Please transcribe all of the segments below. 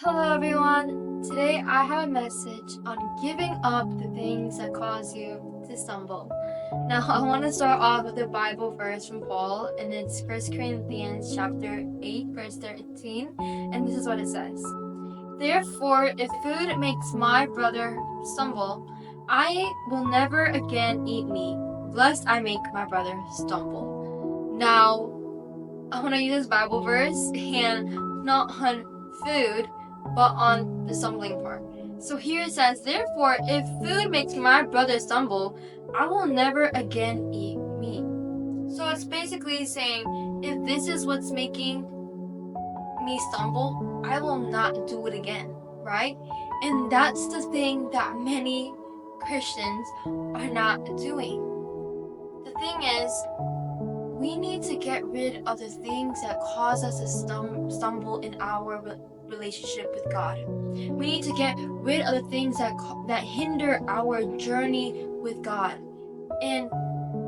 Hello, everyone. Today I have a message on giving up the things that cause you to stumble. Now, I want to start off with a Bible verse from Paul, and it's First Corinthians chapter 8, verse 13, and this is what it says. Therefore, if food makes my brother stumble, I will never again eat meat, lest I make my brother stumble. Now, I want to use this Bible verse and not on food, but on the stumbling part. So here it says, therefore, if food makes my brother stumble, I will never again eat meat. So it's basically saying, if this is what's making me stumble, I will not do it again, right? And that's the thing that many Christians are not doing. The thing is, we need to get rid of the things that cause us to stumble in our relationship with God. We need to get rid of the things that hinder our journey with God. And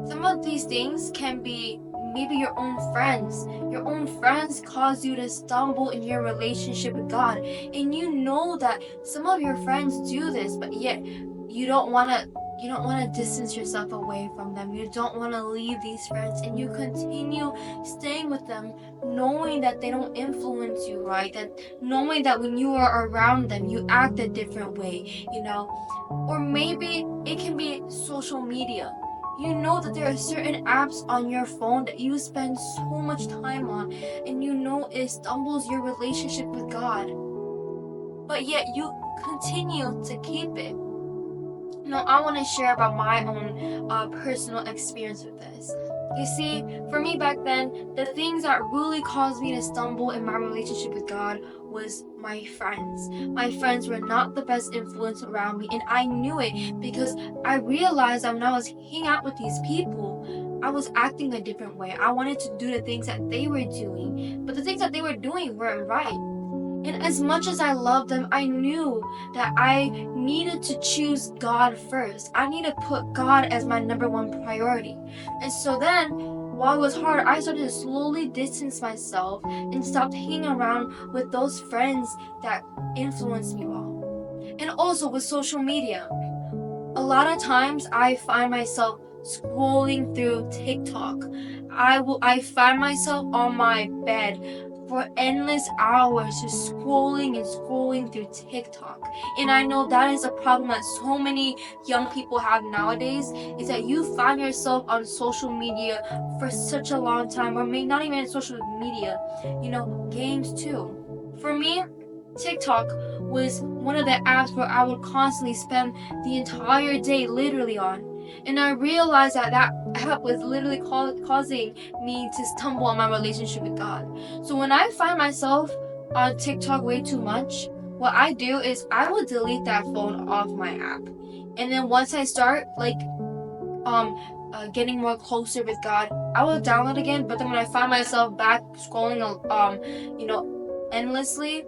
some of these things can be maybe your own friends. Your own friends cause you to stumble in your relationship with God. And you know that some of your friends do this, but yet you don't want to distance yourself away from them. You don't want to leave these friends, and you continue staying with them knowing that they don't influence you, right? That knowing that when you are around them you act a different way. Or maybe it can be social media. You know that there are certain apps on your phone that you spend so much time on, and you know it stumbles your relationship with God, but yet you continue to keep it. I want to share about my own personal experience with this. You see, for me back then, the things that really caused me to stumble in my relationship with God was my friends. My friends were not the best influence around me, and I knew it because I realized that when I was hanging out with these people, I was acting a different way. I wanted to do the things that they were doing, but the things that they were doing weren't right. And as much as I loved them, I knew that I needed to choose God first. I need to put God as my number one priority. And so then, while it was hard, I started to slowly distance myself and stopped hanging around with those friends that influenced me well. And also with social media. A lot of times I find myself scrolling through TikTok. I find myself on my bed for endless hours just scrolling and scrolling through TikTok. And I know that is a problem that so many young people have nowadays, is that you find yourself on social media for such a long time, or maybe not even social media, games too. For me, TikTok was one of the apps where I would constantly spend the entire day literally on. And I realized that that app was literally causing me to stumble on my relationship with God. So when I find myself on TikTok way too much, what I do is I will delete that phone off my app. And then once I start getting more closer with God, I will download again. But then when I find myself back scrolling endlessly,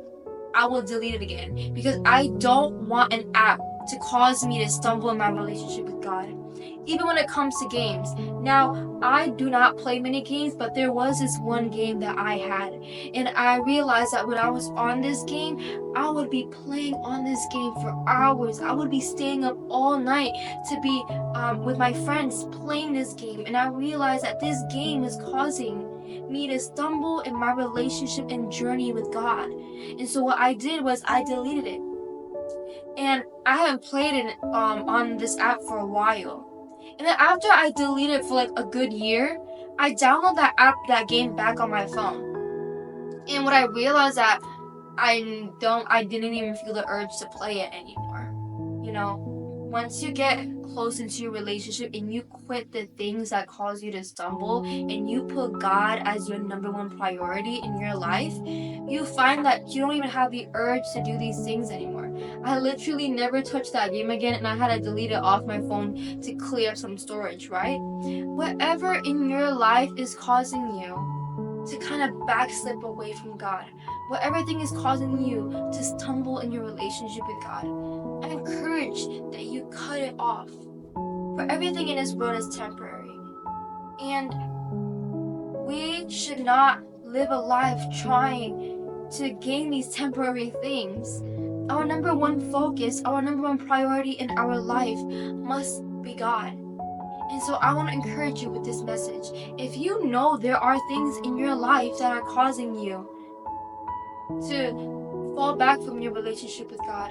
I will delete it again because I don't want an app to cause me to stumble in my relationship with God. Even when it comes to games. Now, I do not play many games, but there was this one game that I had. And I realized that when I was on this game, I would be playing on this game for hours. I would be staying up all night to be with my friends playing this game. And I realized that this game is causing me to stumble in my relationship and journey with God. And so what I did was I deleted it. And I haven't played it on this app for a while. And then after I deleted it for like a good year, I downloaded that game back on my phone. And what I realized that I didn't even feel the urge to play it anymore. Once you get close into your relationship and you quit the things that cause you to stumble and you put God as your number one priority in your life, you find that you don't even have the urge to do these things anymore. I literally never touched that game again, and I had to delete it off my phone to clear some storage, right? Whatever in your life is causing you to kind of backslip away from God, what everything is causing you to stumble in your relationship with God, I encourage that you cut it off. For everything in this world is temporary. And we should not live a life trying to gain these temporary things. Our number one focus, our number one priority in our life must be God. And so I want to encourage you with this message. If you know there are things in your life that are causing you to fall back from your relationship with God,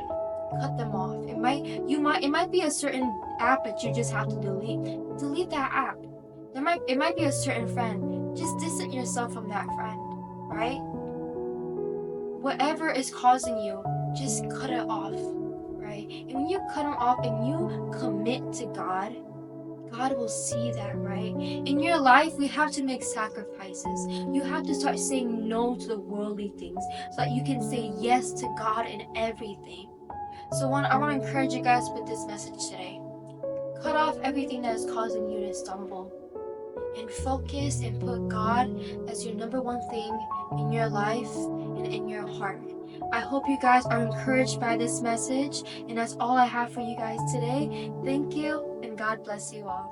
cut them off. It might be a certain app that you just have to delete. Delete that app. It might be a certain friend. Just distance yourself from that friend, right? Whatever is causing you, just cut it off, right? And when you cut them off and you commit to God, God will see that, right? In your life, we have to make sacrifices. You have to start saying no to the worldly things so that you can say yes to God in everything. So I want to encourage you guys with this message today. Cut off everything that is causing you to stumble and focus and put God as your number one thing in your life and in your heart. I hope you guys are encouraged by this message, and that's all I have for you guys today. Thank you, and God bless you all.